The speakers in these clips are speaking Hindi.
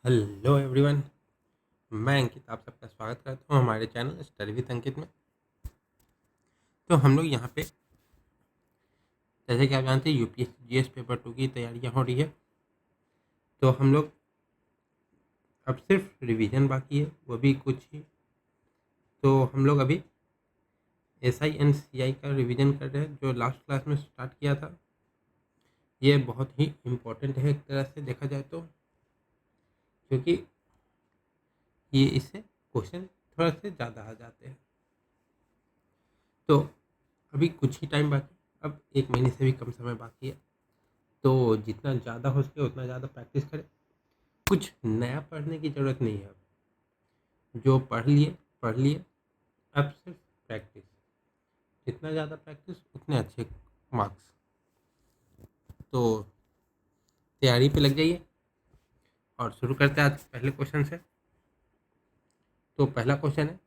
Hello everyone. मैं अंकित आप सबका स्वागत करता हूँ हमारे चैनल स्टडी विद अंकित में। तो हम लोग यहाँ पे जैसे कि आप जानते हैं यूपीएससी जीएस पेपर 2 की तैयारियाँ हो रही है। तो हम लोग अब सिर्फ रिवीजन बाकी है, वो भी कुछ ही। तो हम लोग अभी एसआई एंड सीआई का रिवीजन कर रहे हैं जो लास्ट क्लास में स्टार्ट किया था। ये बहुत ही इम्पोर्टेंट है एक तरह से देखा जाए तो, क्योंकि ये इससे क्वेश्चन थोड़ा से ज़्यादा आ जाते हैं। तो अभी कुछ ही टाइम बाकी, अब 1 महीने से भी कम समय बाकी है। तो जितना ज़्यादा हो सके उतना ज़्यादा प्रैक्टिस करें। कुछ नया पढ़ने की ज़रूरत नहीं है। अब जो पढ़ लिए। अब सिर्फ प्रैक्टिस, जितना ज़्यादा प्रैक्टिस उतने अच्छे मार्क्स। तो तैयारी पे लग जाइए और शुरू करते हैं आज पहले क्वेश्चन से। तो पहला क्वेश्चन है,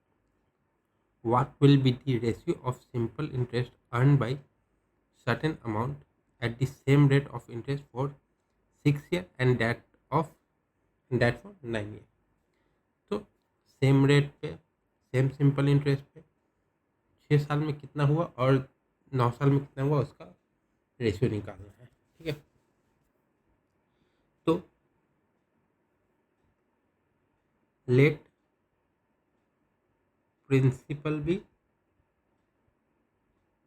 what will be the ratio of simple interest earn by certain amount at the same rate of interest for 6 year and that for 9 year। तो सेम रेट पे, सेम सिंपल इंटरेस्ट पे 6 साल में कितना हुआ और 9 साल में कितना हुआ, उसका रेशियो निकालना है। ठीक है। तो let principal be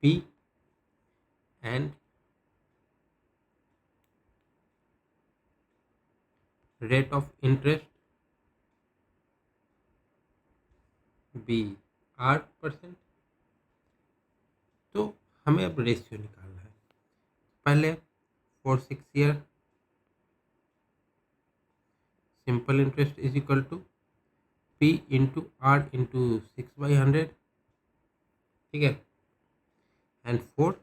P and rate of interest be 8%। तो हमें अब रेशियो निकालना है। पहले for 6 year simple interest is equal to P into are into 6/100। ठीक है। And for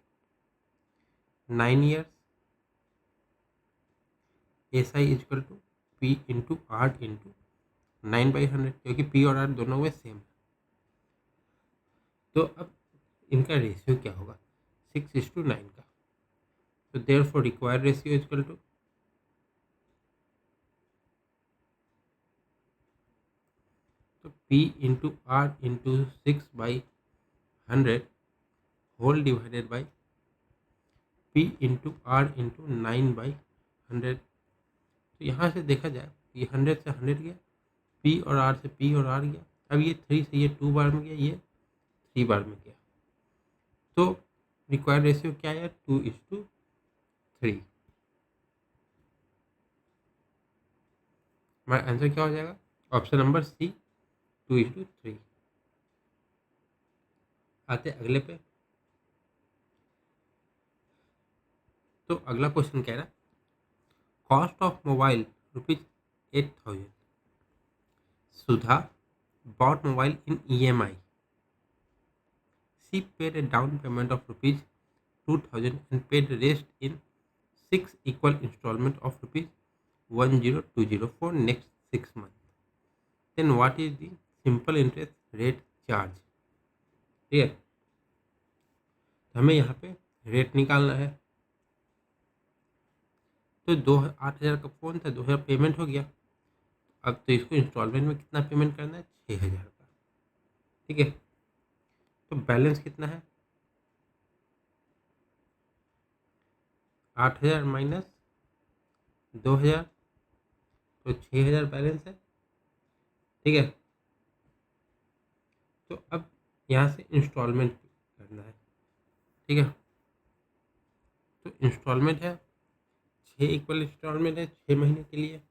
9 years S I is equal to P into are into 9/100, क्योंकि पी और आर दोनों में सेम है। तो अब इनका रेशियो क्या होगा, 6:9 का। तो therefore required ratio is equal to, तो p into are into 6/100 whole divided by p into are into 9/100। तो यहाँ से देखा जाए ये 100 से 100 गया, पी और आर से पी और आर गया। अब ये 3 से ये 2 बार में गया, ये 3 बार में गया। तो रिक्वायर्ड रेशियो क्या है, 2:3। हमारा आंसर क्या हो जाएगा, ऑप्शन नंबर सी, 2:3। आते अगले पे। तो अगला क्वेश्चन कह रहा है, cost of mobile ₹8,000। Sudha bought mobile in EMI. She paid a down payment of ₹2,000 and paid the rest in 6 equal installment of ₹1020 for next 6 months. Then what is the simple interest rate charge? ठीक है। तो हमें यहाँ पे रेट निकालना है। तो 8,000 का फ़ोन था, 2,000 पेमेंट हो गया। अब तो इसको इंस्टॉलमेंट में कितना पेमेंट करना है, 6,000 का। ठीक है। तो बैलेंस कितना है, 8,000 माइनस 2,000, तो 6,000 बैलेंस है। ठीक है। तो अब यहाँ से इंस्टॉलमेंट करना है। ठीक है। तो इंस्टॉलमेंट है 6 इक्वल इंस्टॉलमेंट है 6 महीने के लिए।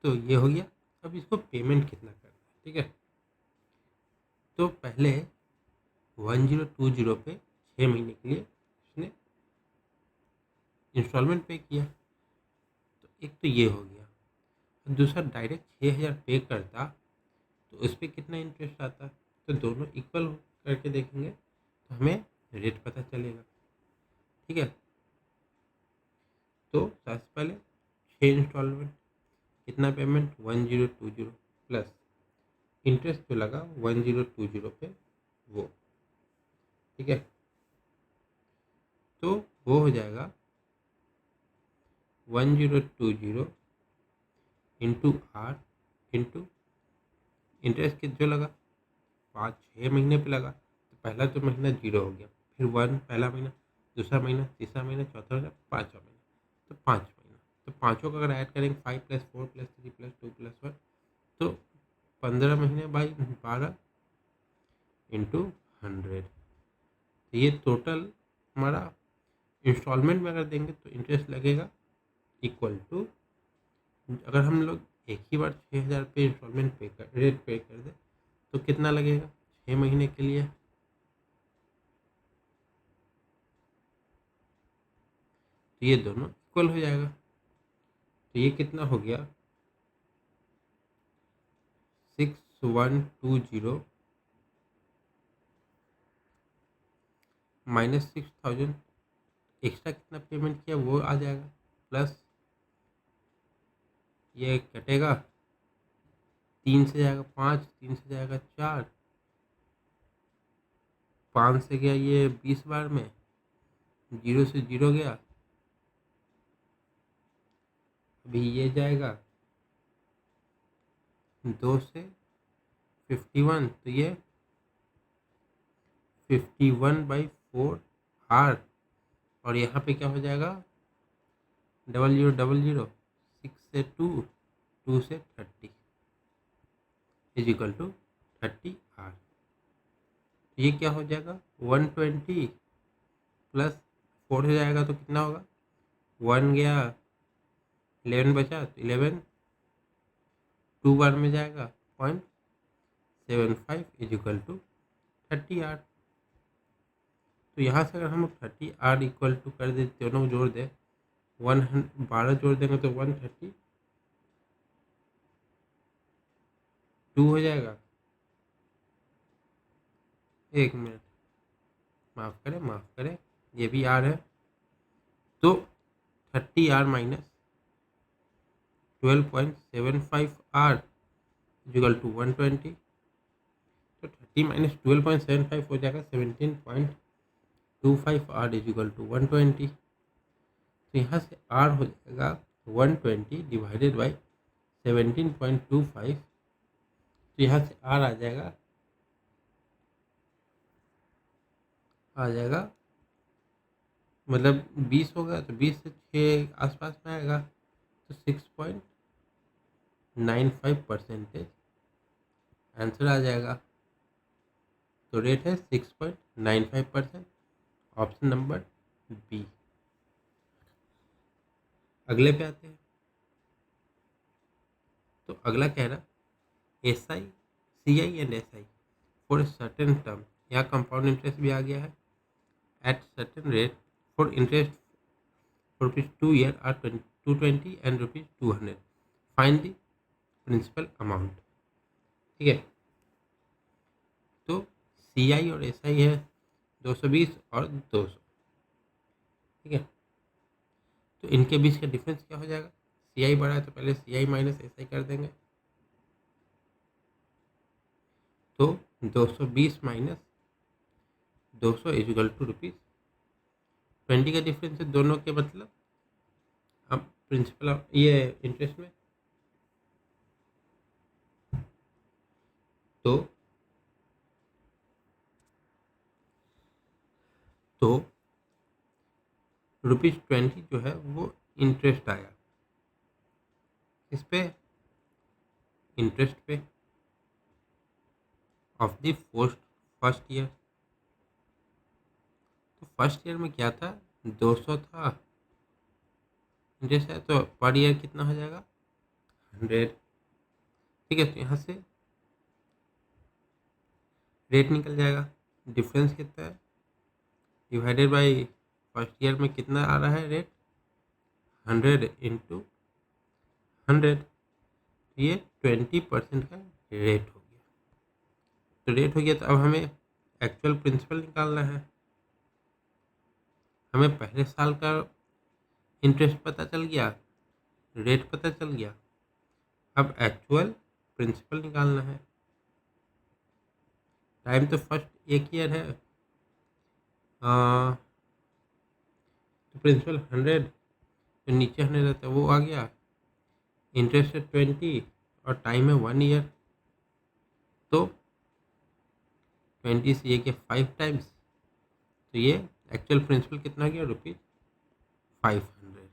तो ये हो गया। अब इसको पेमेंट कितना करना है। ठीक है। तो पहले 1020 पे 6 महीने के लिए उसने इंस्टॉलमेंट पे किया। तो एक तो ये हो गया। और दूसरा डायरेक्ट 6,000 पे करता तो उस पर कितना इंटरेस्ट आता। तो दोनों इक्वल करके देखेंगे तो हमें रेट पता चलेगा। ठीक है। तो सबसे पहले 6 इंस्टॉलमेंट, कितना पेमेंट 1020 प्लस इंटरेस्ट जो लगा 1020 पे वो। ठीक है। तो वो हो जाएगा 1020 इंटू आर इंटू इंटरेस्ट जो लगा 5-6 महीने पे लगा, तो पहला तो महीना 0 हो गया, फिर 1 पहला महीना, दूसरा महीना, तीसरा महीना, चौथा महीना, पाँचवा महीना, तो 5 महीना। तो पाँचों का अगर ऐड करेंगे 5 + 4 + 3 + 2 + 1, तो 15 महीने बाई 12 इंटू 100। तो ये टोटल हमारा इंस्टॉलमेंट में अगर देंगे तो इंटरेस्ट लगेगा इक्वल टू, अगर हम लोग एक ही बार 6,000 रुपये इंस्टॉलमेंट रेट पे कर दें तो कितना लगेगा 6 महीने के लिए। तो ये दोनों इक्वल हो जाएगा। तो ये कितना हो गया 6120 माइनस 6,000, एक्स्ट्रा कितना पेमेंट किया वो आ जाएगा, प्लस ये कटेगा 3 से जाएगा 5, 3 से जाएगा 4, 5 से गया ये 20 बार में, 0 से 0 गया, अभी ये जाएगा 2 से 51, तो ये 51/4 आर, और यहाँ पे क्या हो जाएगा 0000, 6 से 2, 2 से 30 = 30 आर। ये क्या हो जाएगा 120 प्लस 4 से जाएगा तो कितना होगा, 1 गया 11 बचा, तो 11 2 बार में जाएगा 0.75 = 30 आर। तो यहाँ से अगर हम 30 आर इक्वल टू कर दे, दोनों जोड़ दे, 12 जोड़ देंगे तो 132 हो जाएगा। एक मिनट, माफ़ करें, ये भी आर है, तो 30 आर माइनस 12.75 आर = 120, तो 30 माइनस 12.75 हो जाएगा 17.25 आर = 120। तो यहाँ से आर हो जाएगा 120 डिवाइडेड बाई 17.25, तो यहाँ से आर आ जाएगा मतलब 20 होगा, तो 20 से 6 आसपास में आएगा, तो 6.95% आंसर आ जाएगा। तो रेट है 6.95%, ऑप्शन नंबर बी। अगले पे आते हैं। तो अगला कह रहा SI, CI and SI for certain term, यहाँ कंपाउंड इंटरेस्ट भी आ गया है, at certain rate for interest for ₹2 year are 220 and ₹200, find the principal amount. ठीक है, तो CI और SI है 220 और 200। ठीक है, तो इनके बीच का डिफरेंस क्या हो जाएगा, CI बड़ा है तो पहले CI माइनस SI कर देंगे, तो 220 माइनस 200 = ₹20 का डिफरेंस है दोनों के, मतलब अब प्रिंसिपल ये इंटरेस्ट में, तो ₹20 जो है वो इंटरेस्ट आया, इस पे इंटरेस्ट पे ऑफ द फर्स्ट ईयर। तो फर्स्ट ईयर में क्या था 200 था इंटरेस्ट है, तो पर ईयर कितना हो जाएगा 100। ठीक है, तो यहाँ से रेट निकल जाएगा, डिफरेंस कितना है डिवाइडेड बाई फर्स्ट ईयर में कितना आ रहा है रेट 100 इंटू 100, ये 20% का रेट हो गया। तो रेट हो गया, तो अब हमें एक्चुअल प्रिंसिपल निकालना है। हमें पहले साल का इंटरेस्ट पता चल गया, रेट पता चल गया, अब एक्चुअल प्रिंसिपल निकालना है। टाइम तो फर्स्ट एक ईयर है, तो प्रिंसिपल 100, तो नीचे 100 रहता है वो आ गया, इंटरेस्ट है 20 और टाइम है 1 ईयर, तो 20 से ये के 5 टाइम्स, तो ये एक्चुअल प्रिंसिपल कितना गया ₹500।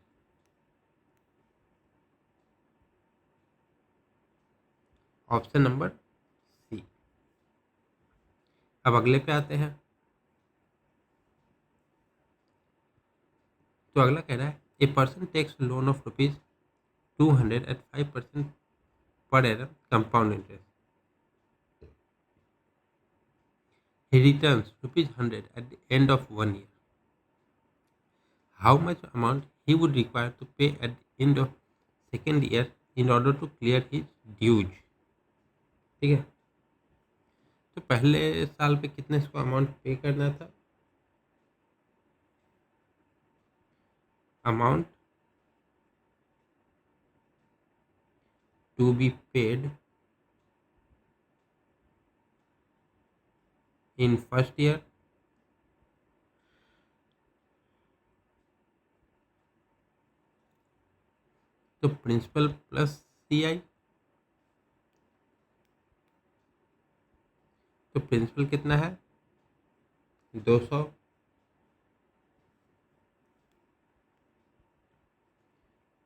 Option number C. अब अगले पे आते हैं। तो अगला कह रहा है a person takes loan of ₹200 at 5% per annum compound interest. He returns ₹100 at the end of 1 year. How much amount he would require to pay at the end of second year in order to clear his dues? ठीक है, तो पहले साल पे कितने इसको अमाउंट पे करना था? Amount to be paid in first year तो प्रिंसिपल प्लस CI, तो प्रिंसिपल कितना है 200,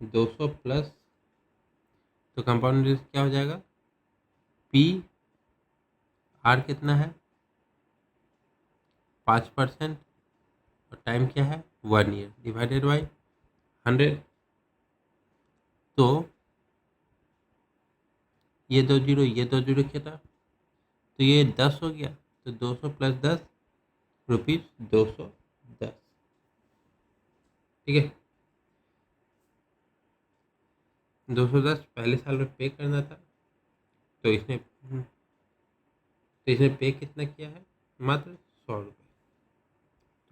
200 प्लस, तो कंपाउंड इंटरेस्ट क्या हो जाएगा PR कितना है 5% और टाइम क्या है 1 ईयर डिवाइडेड बाई 100, तो ये 2 जीरो ये 2 जीरो क्या था, तो ये 10 हो गया, तो 200 प्लस 10 ₹210। ठीक है, 210 पहले साल में पे करना था, तो इसने पे कितना किया है मात्र 100 रुपये,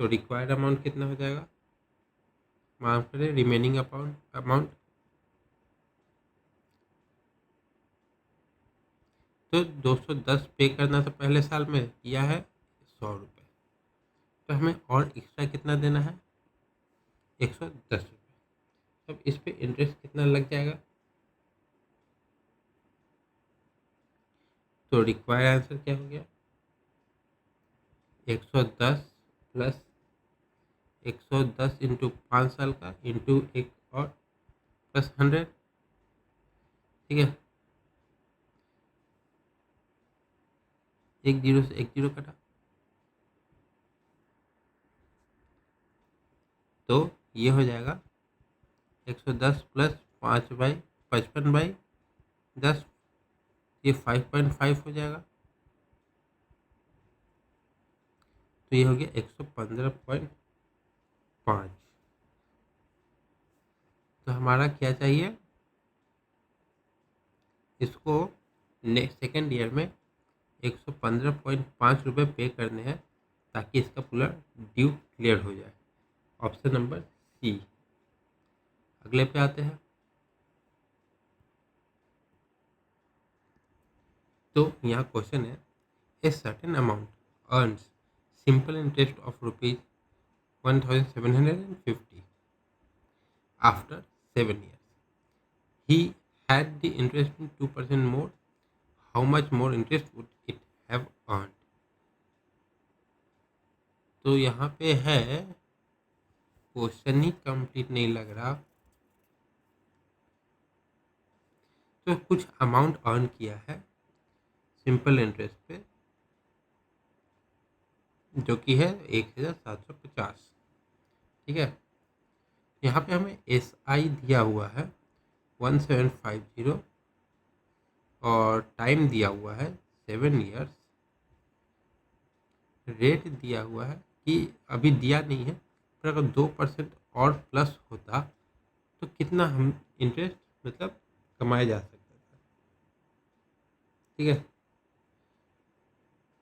तो रिक्वायर्ड अमाउंट कितना हो जाएगा, माफ करें रिमेनिंग अमाउंट, तो 210 पे करना था पहले साल में, किया है 100 रुपये, तो हमें और एक्स्ट्रा कितना देना है 110 रुपये। अब इस पे इंटरेस्ट कितना लग जाएगा, तो रिक्वायर्ड आंसर क्या हो गया 110 प्लस 110 इंटू 5 साल का इंटू एक और प्लस 100। ठीक है, एक जीरो से एक जीरो कटा, तो ये हो जाएगा 110 प्लस 5/55/10, ये 5.5 हो जाएगा, तो ये हो गया 115.5। तो हमारा क्या चाहिए, इसको नेक्स्ट सेकेंड ईयर में 115.5 रुपये पे करने हैं ताकि इसका पूरा ड्यू क्लियर हो जाए। Option number C. अगले पे आते हैं। तो यहाँ क्वेश्चन है a certain amount earns simple interest of ₹1750 after 7 years. He had the interest in 2% more. How much more interest would it have earned? तो यहाँ पे है, क्वेश्चन ही कंप्लीट नहीं लग रहा। तो कुछ अमाउंट अर्न किया है सिंपल इंटरेस्ट पे, जो कि है 1750। ठीक है, यहाँ पे हमें SI दिया हुआ है 1750 और टाइम दिया हुआ है 7 years। रेट दिया हुआ है कि अभी दिया नहीं है, पर अगर 2% और प्लस होता तो कितना हम इंटरेस्ट मतलब कमाया जा सकता था। ठीक है,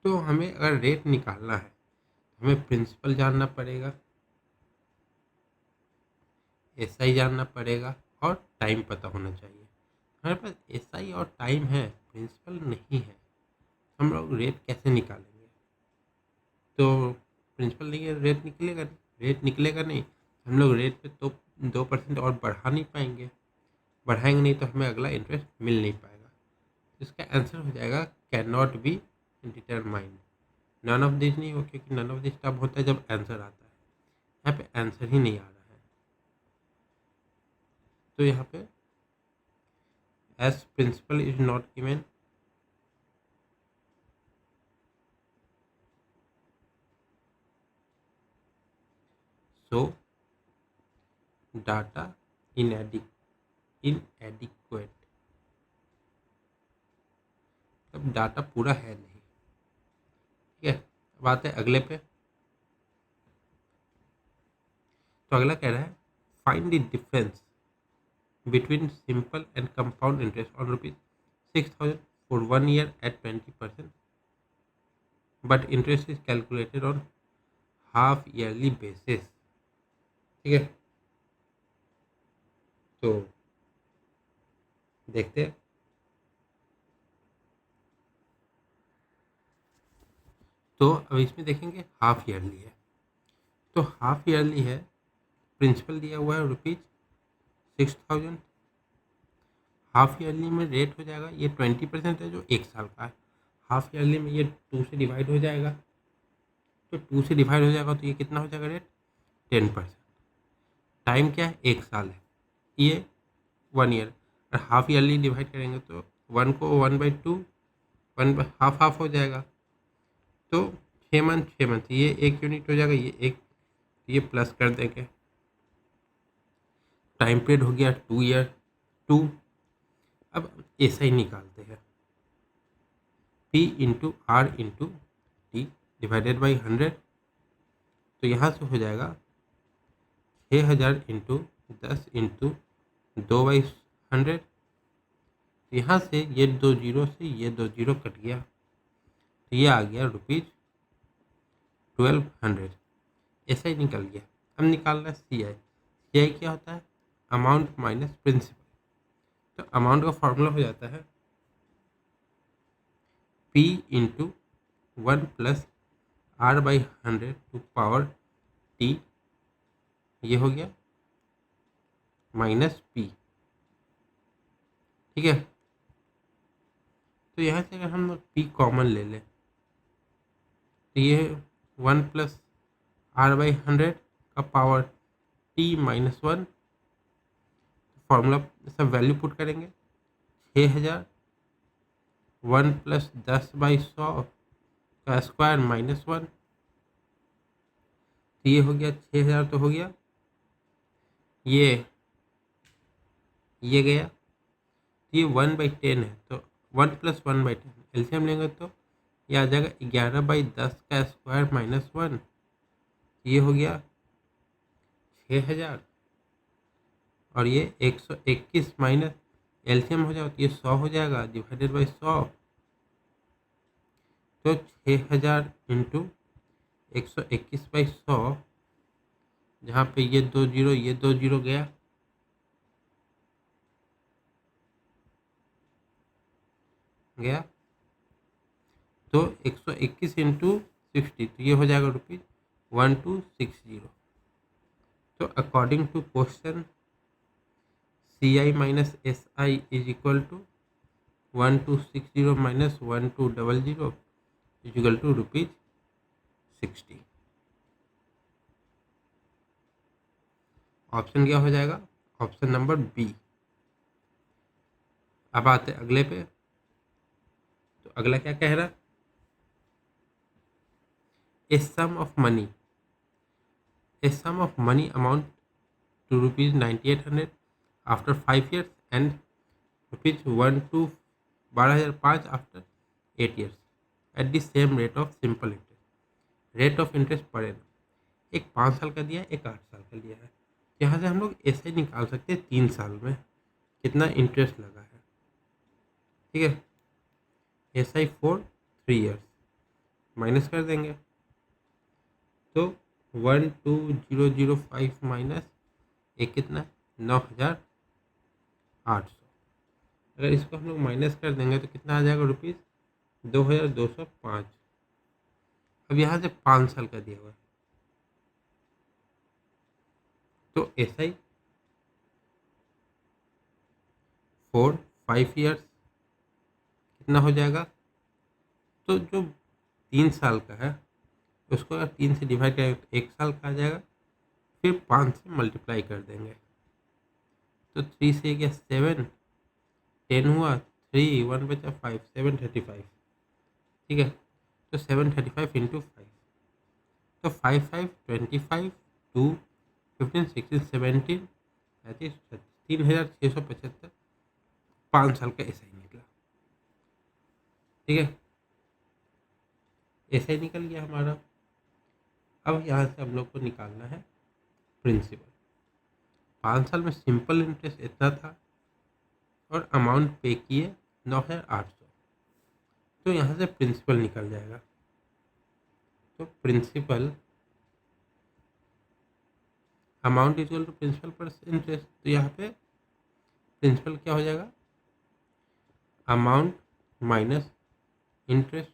तो हमें अगर रेट निकालना है हमें प्रिंसिपल जानना पड़ेगा, SI जानना पड़ेगा और टाइम पता होना चाहिए। हमारे पास SI और टाइम है, प्रिंसिपल नहीं है, हम लोग रेट कैसे निकालेंगे? तो प्रिंसिपल नहीं है, रेट निकलेगा नहीं, हम लोग रेट पे तो 2% और बढ़ा नहीं पाएंगे। बढ़ाएंगे नहीं तो हमें अगला इंटरेस्ट मिल नहीं पाएगा। इसका आंसर हो जाएगा can not be determined. None of this नहीं हो, क्योंकि नन ऑफ दिस तब होता है जब आंसर आता है, यहाँ पे आंसर ही नहीं आ रहा है। तो यहाँ पे as principal is not given, so data inadequate, अब डाटा पूरा है नहीं। ठीक है, अब आते हैं अगले पे। तो अगला कह रहा है find the difference between simple and compound interest on ₹6,000 for 1 year at 20%, but interest is calculated on half yearly basis. ठीक है, तो देखते हैं। तो अब इसमें देखेंगे हाफ ईयरली है, तो हाफ ईयरली है, प्रिंसिपल दिया हुआ है ₹6,000, हाफ ईयरली में रेट हो जाएगा, ये 20% है जो 1 साल का है, हाफ ईयरली में ये 2 से डिवाइड हो जाएगा, तो 2 से डिवाइड हो जाएगा तो ये कितना हो जाएगा रेट 10%। टाइम क्या है 1 साल है, ये 1 ईयर, और हाफ ईयरली डिवाइड करेंगे तो 1 को 1/2, 1/2 हाफ हो जाएगा, तो 6 मंथ ये 1 यूनिट हो जाएगा, ये प्लस कर देंगे। टाइम पीरियड हो गया 2 ईयर 2। अब ऐसा ही निकालते हैं, P into are into T divided by 100, तो यहाँ से हो जाएगा 6,000 इंटू 10 इंटू 2/100, यहाँ से ये 2 जीरो से ये 2 जीरो कट गया, तो ये आ गया ₹1200, ऐसा ही निकल गया। अब निकालना है CI क्या होता है, अमाउंट माइनस प्रिंसिपल, तो अमाउंट का फॉर्मूला हो जाता है P into 1 plus R/100 to power T, ये हो गया माइनस P। ठीक है, तो यहाँ से अगर हम P कॉमन ले लें तो ये 1 प्लस R/100 का पावर T माइनस 1, फॉर्मूला सब वैल्यू पुट करेंगे, 6,000 1 प्लस 10/100 का स्क्वायर माइनस 1, तो ये हो गया 6,000, तो हो गया ये गया, तो ये 1/10 है, तो 1 प्लस 1/10 एलसीएम लेंगे तो ये आ जाएगा 11/10 का स्क्वायर माइनस 1, ये हो गया 6,000, और ये 121 माइनस एलसीएम हो जाए तो ये 100 हो जाएगा डिवाइडेड बाई 100, तो 6,000 इंटू 121/100, जहाँ पे ये 2 जीरो गया, तो 121 इंटू 60, तो ये हो जाएगा ₹1260। तो according to question CI minus SI is equal to 1260 minus 1200 is equal to ₹60। Option क्या हो जाएगा, ऑप्शन नंबर बी। अब आते अगले पे, तो अगला क्या कह रहा है, a sum of money amount to ₹9,800 after 5 years and ₹1 to 12,005 after 8 years at the same rate of simple interest, rate of interest per annum, एक 5 साल का दिया है, एक 8 साल का दिया है, यहाँ से हम लोग ऐसे ही निकाल सकते हैं 3 साल में कितना इंटरेस्ट लगा है। ठीक है, SI फॉर 3 years माइनस कर देंगे, तो 12,005 माइनस एक कितना है 9,800, अगर इसको हम लोग माइनस कर देंगे तो कितना आ जाएगा ₹2,205। अब यहाँ से 5 साल का दिया हुआ है, तो SI 4 5 ईयर्स कितना हो जाएगा, तो जो 3 साल का है उसको अगर 3 से डिवाइड करें तो 1 साल का आ जाएगा, फिर 5 से मल्टीप्लाई कर देंगे तो 3 से गया 7, 10 हुआ, 3 1 बचा 5, 735। ठीक है, तो 735 इंटू 5, तो 5 5 25, 2 15 16 17 35 3675, 5 साल का ऐसा ही निकला। ठीक है, ऐसा ही निकल गया हमारा। अब यहाँ से हम लोग को निकालना है प्रिंसिपल। 5 साल में सिंपल इंटरेस्ट इतना था और अमाउंट पे किए 9,800, तो यहाँ से प्रिंसिपल निकल जाएगा। तो principal amount equal to principal पर इंटरेस्ट, तो यहाँ पे प्रिंसिपल क्या हो जाएगा, अमाउंट माइनस इंटरेस्ट।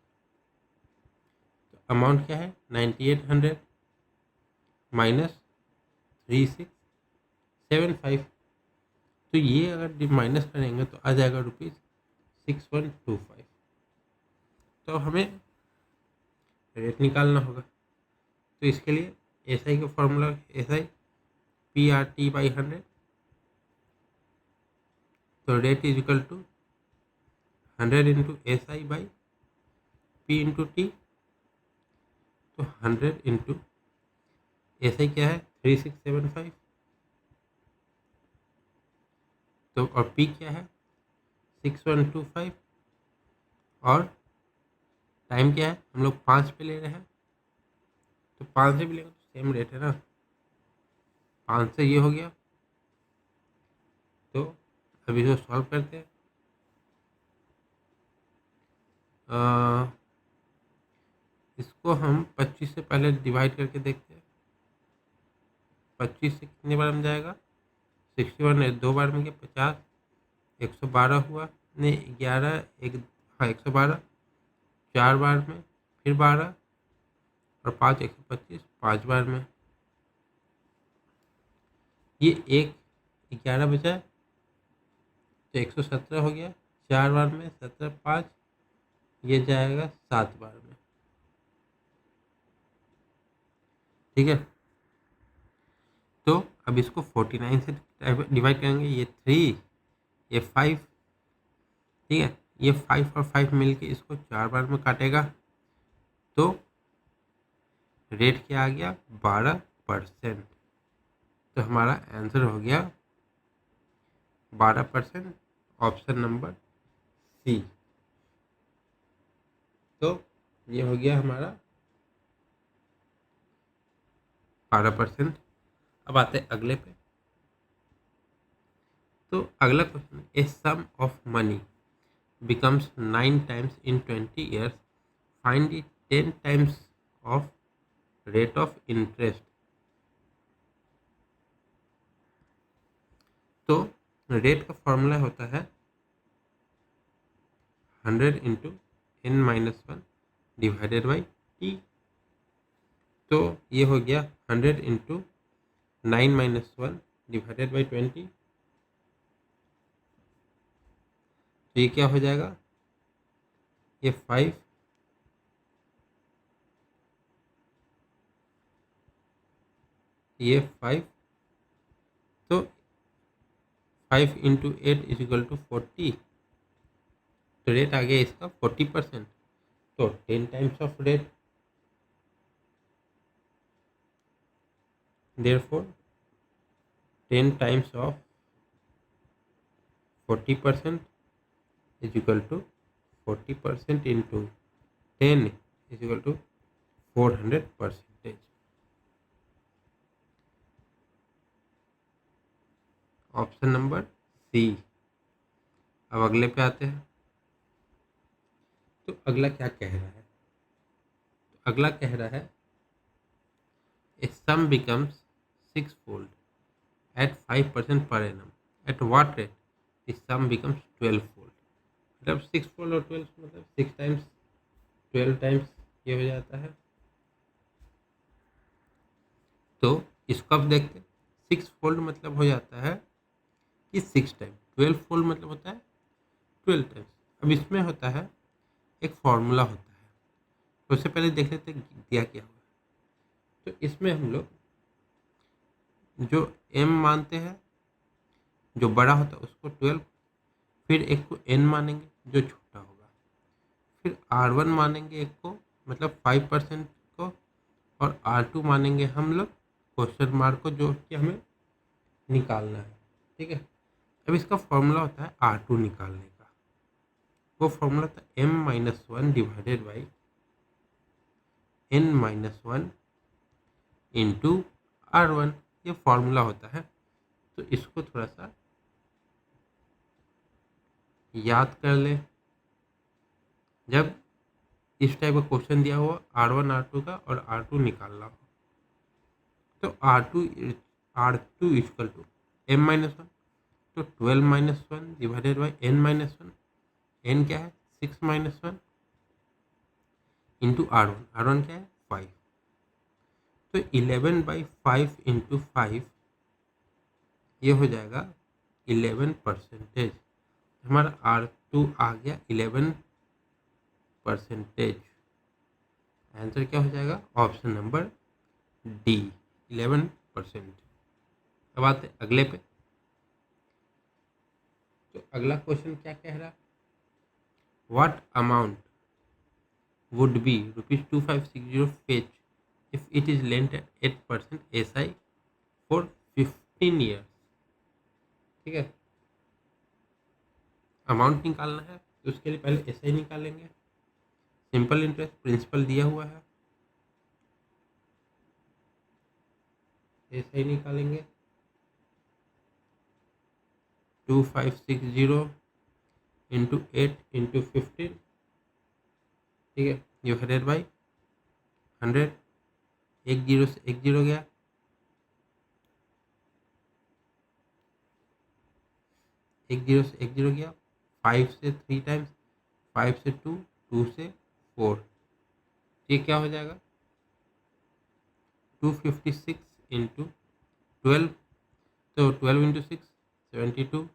तो अमाउंट क्या है 9800 माइनस 3675, तो ये अगर माइनस करेंगे तो आ जाएगा ₹6125। तो हमें रेट निकालना होगा, तो इसके लिए एस आई का फॉर्मूला SI PRT/100, तो rate is equal to 100 into SI/P/T, तो 100 इंटू SI क्या है 3675, तो और P क्या है 6125, और टाइम क्या है हम लोग 5 पे ले रहे हैं, तो 5 से भी लेंगे तो सेम रेट है ना, 5 से ये हो गया। तो अब इसको सॉल्व करते हैं। इसको हम 25 से पहले डिवाइड करके देखते हैं। 25 से कितने बार में जाएगा 61 है, 2 बार में गया 50, 112 हुआ, नहीं 11 एक, हाँ 112, 4 बार में फिर 12 और 5 125, 5 बार में। ये एक 11 बचा तो 117 हो गया, 4 बार में 17 5, ये जाएगा 7 बार में। ठीक है, तो अब इसको 49 से डिवाइड करेंगे, ये 3 ये 5, ठीक है, ये 5 और 5 मिलके इसको 4 बार में काटेगा, तो रेट क्या आ गया 12%। तो हमारा आंसर हो गया 12%, ऑप्शन नंबर सी। तो ये हो गया हमारा 12%। अब आते हैं अगले पे। तो अगला question, a sum of money becomes 9 times in 20 years, find the 10 times of rate of interest। तो रेट का फॉर्मूला होता है 100 into n-1 divided by T. तो ये हो गया 100 इंटू 9-1 डिवाइडेड बाई 20, तो ये क्या हो जाएगा, ये 5, ये 5, तो 5 इंटू 8 इज इक्वल टू 40, तो रेट आ गया इसका 40%, तो 10 times of rate, therefore 10 times of 40% is equal to 40% into 10 is equal to 400%। Option number C. अब अगले पे आते हैं। तो अगला क्या कह रहा है, तो अगला कह रहा है a some becomes 6-fold at 5% per annum, at what rate the sum becomes 12-fold। मतलब 6-fold और 12 मतलब 6 टाइम्स 12 टाइम्स ये हो जाता है। तो इसको अब देखते हैं, 6-fold मतलब हो जाता है कि 6 टाइम, 12 फोल्ड मतलब होता है 12 टाइम्स। अब इसमें होता है एक फॉर्मूला होता है, तो उससे पहले देख लेते हैं दिया क्या हुआ। तो इसमें हम लोग जो m मानते हैं, जो बड़ा होता है उसको 12, फिर एक को n मानेंगे जो छोटा होगा, फिर R1 मानेंगे एक को, मतलब 5% को, और R2 मानेंगे हम लोग क्वेश्चन मार्क को, जो कि हमें निकालना है। ठीक है, अब इसका फॉर्मूला होता है R2 निकालने का। वो फॉर्मूला था m-1 divided by n-1 into R1। ये फॉर्मूला होता है, तो इसको थोड़ा सा याद कर ले। जब इस टाइप का क्वेश्चन दिया हुआ R1 R2 का और R2 निकालना हो, तो R2 इक्वल टू m-1, तो 12-1 डिवाइडेड बाई n-1। n क्या है 6-1 इंटू R1 क्या है 5। तो 11/5 इंटू 5 ये हो जाएगा 11%। हमारा R2 आ गया 11%। आंसर क्या हो जाएगा ऑप्शन नंबर डी 11%। अब आते हैं अगले पे। तो अगला क्वेश्चन क्या कह रहा, what amount would be ₹2560 fetch if it is lent at 8% SI for 15 years। ठीक है, अमाउंट निकालना है, तो उसके लिए पहले SI निकालेंगे। सिंपल इंटरेस्ट प्रिंसिपल दिया हुआ है, SI निकालेंगे 2560 इंटू 8 इंटू 15। ठीक है, डिवाइडेड बाई 100। एक जीरो से एक जीरो गया, एक जीरो से एक जीरो गया, 5 से 3 टाइम्स, 5 से 2, 2 से 4। ये क्या हो जाएगा 256 इंटू 12, तो 12 इंटू 6 72,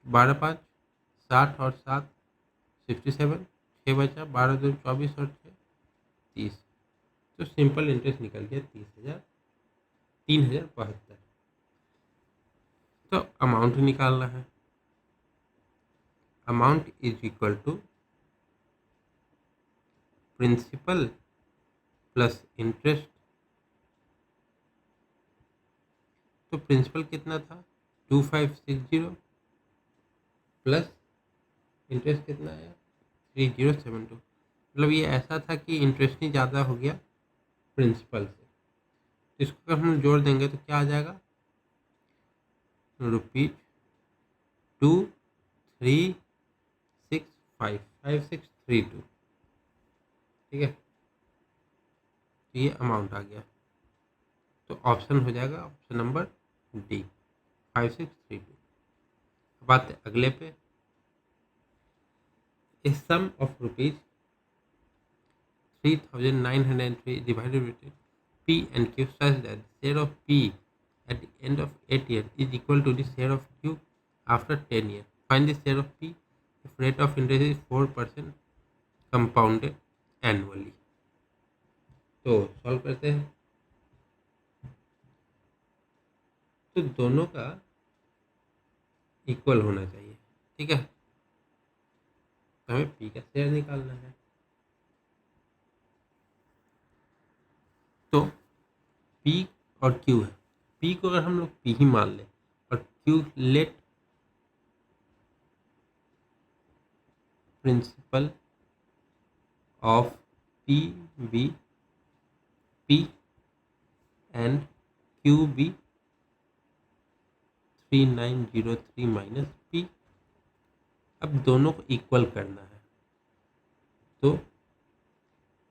12×5 60 और 7 67, 6 बचा, 12×2 24 और 6 30। तो सिंपल इंटरेस्ट निकल गया 3072। तो अमाउंट निकालना है, amount is equal to principal plus interest. तो प्रिंसिपल कितना था 2560 प्लस इंटरेस्ट कितना आया 3072। मतलब ये ऐसा था कि इंटरेस्ट ही ज़्यादा हो गया प्रिंसिपल से। तो इसको अगर हम जोड़ देंगे तो क्या आ जाएगा ₹23655 ठीक है, तो ये अमाउंट आ गया। तो ऑप्शन हो जाएगा ऑप्शन नंबर डी 5632। अब आते अगले पे। A sum of ₹3,903 divided between P and Q such that the share of P at the end of 8 years is equal to the share of Q after 10 years. Find the share of P if rate of interest is 4% compounded annually। तो सॉल्व करते हैं। तो दोनों का इक्वल होना चाहिए। ठीक है, तो हमें P का शेयर निकालना है। तो P और Q है, P को अगर हम लोग P ही मान लें और Q let principal of P be P and Q be 3903 minus P। अब दोनों को इक्वल करना है, तो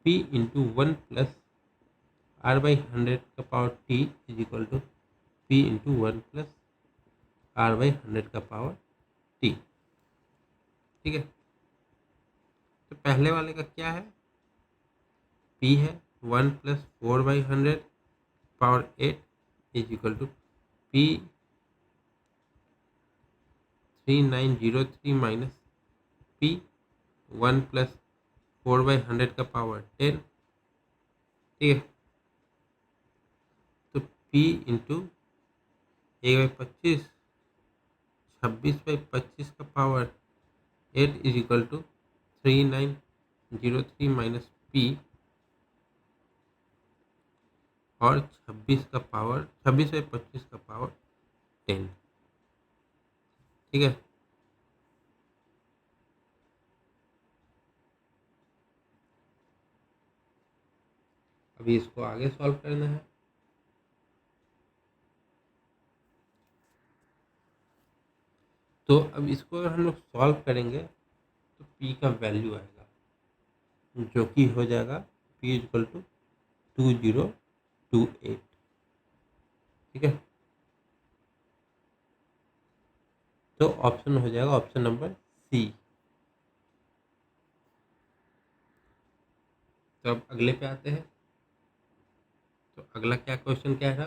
P इंटू 1 प्लस R/100 का power T is equal to P into 1 plus R/100 का पावर T। ठीक है, तो पहले वाले का क्या है P है 1 plus 4/100 power 8 is equal to P 3903 minus P 1 plus 4/100 का पावर 10, ठीक है। तो पी इंटू 1/25 26/25 का power 8 is equal to 3903 minus P और 26/25 का पावर 10, ठीक है। अभी इसको आगे सॉल्व करना है। तो अब इसको अगर हम लोग सॉल्व करेंगे तो p का वैल्यू आएगा जो कि हो जाएगा p इक्वल टू 2028, ठीक है। तो ऑप्शन हो जाएगा ऑप्शन नंबर सी। तो अब अगले पे आते हैं। तो अगला क्या क्वेश्चन कह रहा,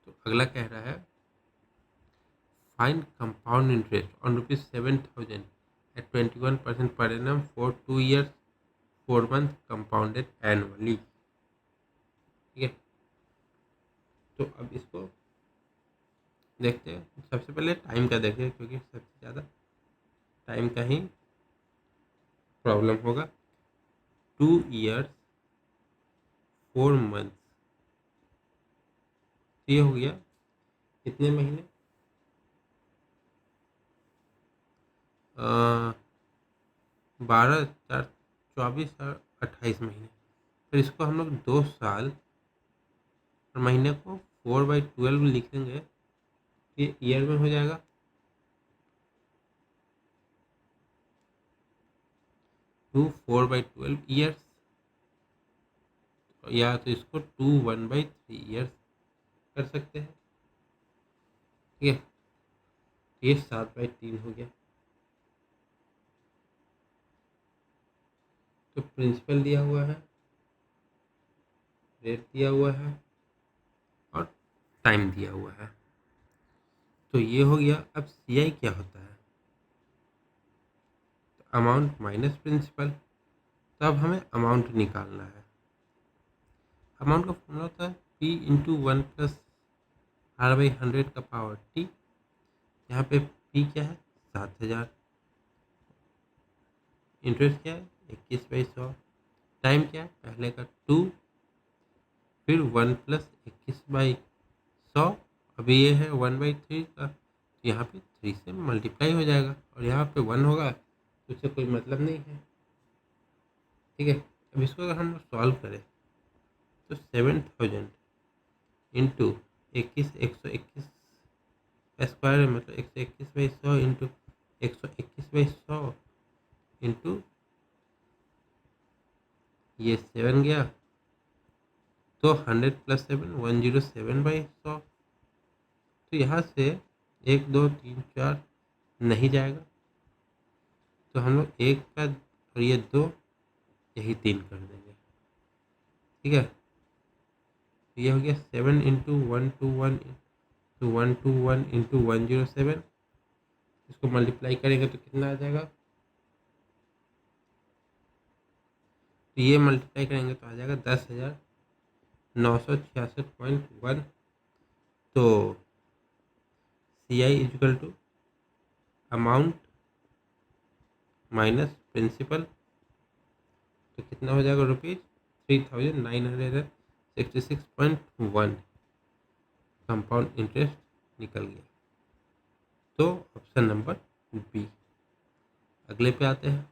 तो अगला कह रहा है find compound interest on ₹7,000 at 21% per annum for 2 years 4 months compounded annually, ठीक है। तो अब इसको देखते हैं। सबसे पहले टाइम का देखते हैं क्योंकि सबसे ज़्यादा टाइम का ही प्रॉब्लम होगा। 2 years 4 months, ये हो गया कितने महीने, 12 4 24 और 28 महीने। फिर इसको हम लोग 2 साल और महीने को 4/12 लिख देंगे, ये ईयर में हो जाएगा। 2 4/12 ईयर्स, या तो इसको 2 1/3 ईयर्स कर सकते हैं, ठीक है। ये 7/3 हो गया। तो प्रिंसिपल दिया हुआ है, रेट दिया हुआ है और टाइम दिया हुआ है। तो ये हो गया। अब CI क्या होता है, तो अमाउंट माइनस प्रिंसिपल। तो अब हमें अमाउंट निकालना है। अमाउंट का फॉर्मूला होता है P इंटू 1 प्लस R/100 का पावर T। यहाँ पे P क्या है 7,000, इंटरेस्ट क्या है 21/100, टाइम क्या है पहले का 2, फिर 1 प्लस 21/100, अभी ये है 1/3 का, तो यहाँ पे 3 से मल्टीप्लाई हो जाएगा और यहाँ पे 1 होगा, तो उससे कोई मतलब नहीं है, ठीक है। अब इसको अगर हम सॉल्व करें तो 7,000 इंटू 121 स्क्वायर है, मतलब 121/100 इंटू 121/100 इंटू ये 7 गया, तो 100 प्लस 7 107/100। तो यहाँ से 1 2 3 4 नहीं जाएगा, तो हम लोग 1 का और ये 2 यही 3 कर देंगे, ठीक है। तो ये हो गया 7 इंटू 121 तो 121 इंटू 107। इसको मल्टीप्लाई करेंगे तो कितना आ जाएगा, तो ये मल्टीप्लाई करेंगे तो आ जाएगा 10,966.1। तो CI equal to amount minus principal, तो कितना हो जाएगा ₹3,966.1 कंपाउंड इंटरेस्ट निकल गया। तो ऑप्शन नंबर बी। अगले पे आते हैं।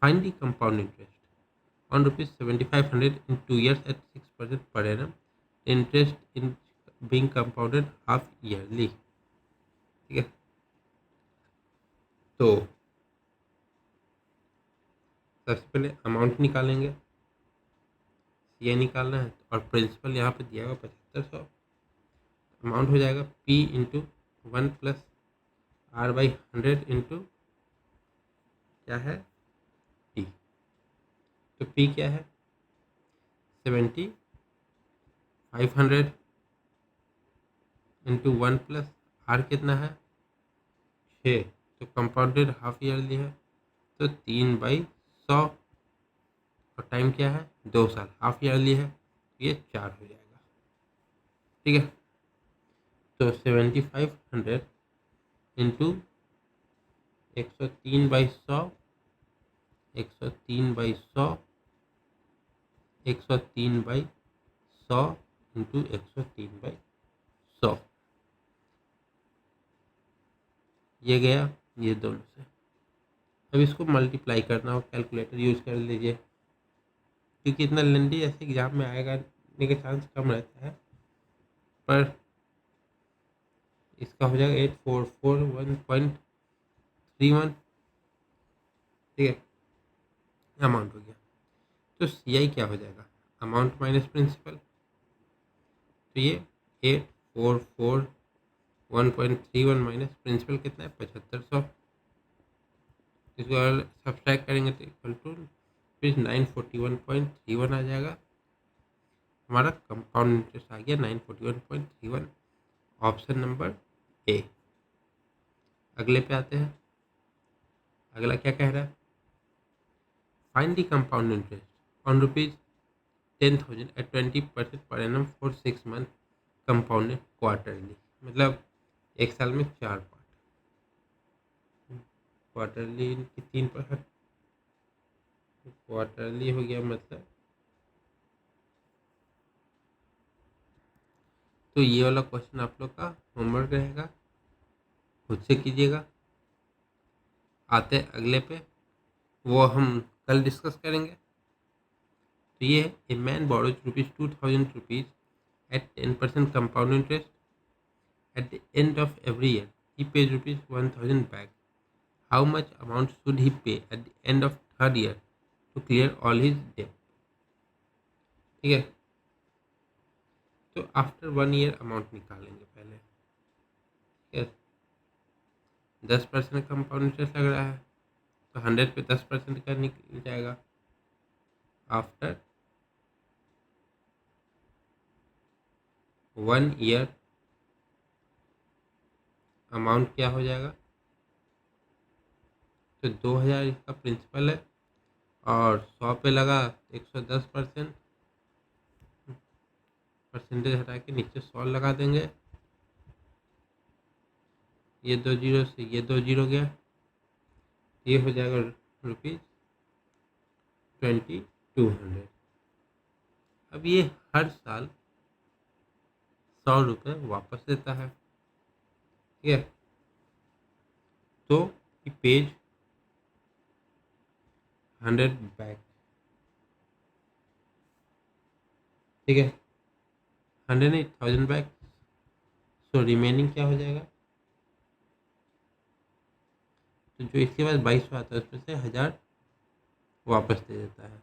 Find the compound interest on ₹7,500 in 2 years at 6% per annum. Interest in being compounded half yearly, ठीक है। तो सबसे पहले अमाउंट निकालेंगे, ये निकालना है और प्रिंसिपल यहाँ पे दिया हुआ 7500। अमाउंट हो जाएगा P into 1 plus R/100 into क्या है T। तो P क्या है 7500 इंटू 1 प्लस आर कितना है 6, तो कंपाउंडेड हाफ ईयरली है तो 3/100 और टाइम क्या है 2 साल, हाफ ईयरली है ये 4 हो जाएगा। ठीक है, तो 7500 इंटू 103/100, 103/100, 103/100 इंटू 103/100 ये गया ये दोनों से। अब इसको मल्टीप्लाई करना हो, कैलकुलेटर यूज़ कर लीजिए, क्योंकि इतना लेंदी ऐसे एग्जाम में आएगा नहीं का चांस कम रहता है, पर इसका हो जाएगा 8441.31। ठीक है, अमाउंट हो गया। तो CI क्या हो जाएगा, अमाउंट माइनस प्रिंसिपल, तो ये 8441.31 माइनस प्रिंसिपल कितना है 7500, इसको सब्सट्रैक्ट करेंगे तो इक्वल टू फिर 941.31 आ जाएगा। हमारा कंपाउंड इंटरेस्ट आ गया 941.31, ऑप्शन नंबर ए। अगले पे आते हैं, अगला क्या कह रहा है, find the compound interest on ₹10,000 at 20% per annum for 6 month compounded quarterly, मतलब एक साल में 4 पार्ट, क्वार्टरली की 3%, क्वार्टरली हो गया मतलब। तो ये वाला क्वेश्चन आप लोग का होमवर्क रहेगा, खुद से कीजिएगा। आते हैं अगले पे, वो हम कल डिस्कस करेंगे। तो ये है, a man borrows ₹2,000 at 10% compound interest, at the end of every year he pays ₹1,000 back, how much amount should he pay at the end of third year to clear all his debt. ठीक है, तो आफ्टर 1 ईयर अमाउंट निकालेंगे पहले। ठीक है, 10% कंपाउंड इंटरेस्ट लग रहा है, तो 100 पे 10% का निकल जाएगा। आफ्टर 1 ईयर अमाउंट क्या हो जाएगा, तो 2000 इसका प्रिंसिपल है और 100 पे लगा 110%, परसेंटेज हटा के नीचे 100 लगा देंगे, ये 2 जीरो से ये 2 जीरो गया, ये हो जाएगा ₹2200। अब ये हर साल 100 रुपये वापस देता है। ठीक है, तो पेज 100 बैक। ठीक है, 100 नहीं 1000 बैक, सो रिमेनिंग क्या हो जाएगा, तो जो इसके बाद 2200 आता है उसमें से 1000 वापस दे देता है,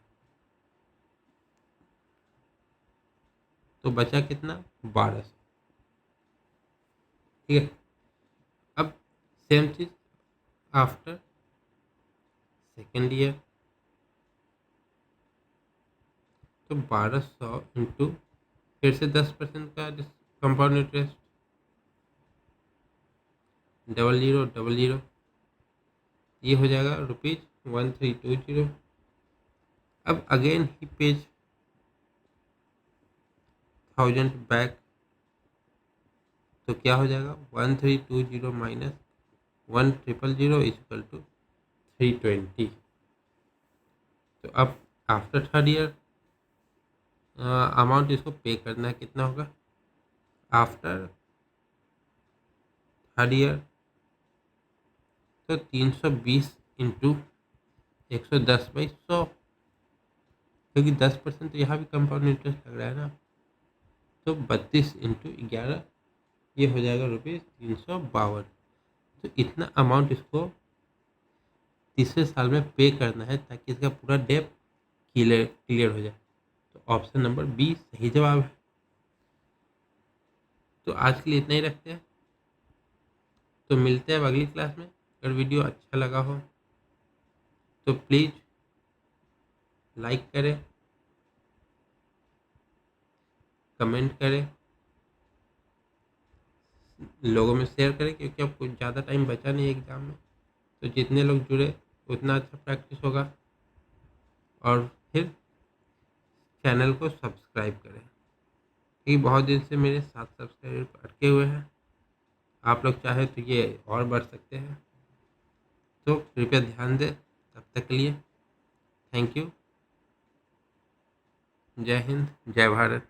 तो बचा कितना 1200। ठीक है, अब सेम चीज आफ्टर सेकेंड ईयर, तो 1200 इंटू फिर से 10% का कंपाउंड इंटरेस्ट, 0000, ये हो जाएगा ₹1320। अब अगेन ही पेज 1000 बैक, तो क्या हो जाएगा 1320 माइनस 1000 इक्वल टू 320। तो अब आफ्टर थर्ड ईयर अमाउंट इसको पे करना है, कितना होगा आफ्टर थर्ड ईयर, तो 320 इंटू 110/100, क्योंकि 10% तो यहाँ भी कंपाउंड इंटरेस्ट लग रहा है ना, तो 32 इंटू 11, ये हो जाएगा ₹352। तो इतना अमाउंट इसको तीसरे साल में पे करना है ताकि इसका पूरा डेट क्लियर हो जाए। तो ऑप्शन नंबर बी सही जवाब है। तो आज के लिए इतना ही रखते हैं, तो मिलते हैं अब अगली क्लास में। अगर वीडियो अच्छा लगा हो तो प्लीज़ लाइक करें, कमेंट करें, लोगों में शेयर करें, क्योंकि अब कुछ ज़्यादा टाइम बचा नहीं एग्ज़ाम में। तो जितने लोग जुड़े उतना अच्छा प्रैक्टिस होगा। और फिर चैनल को सब्सक्राइब करें, क्योंकि बहुत दिन से मेरे 7 सब्सक्राइबर अटके हुए हैं। आप लोग चाहे तो ये और बढ़ सकते हैं, तो कृपया ध्यान दें। तब तक के लिए थैंक यू। जय हिंद, जय भारत।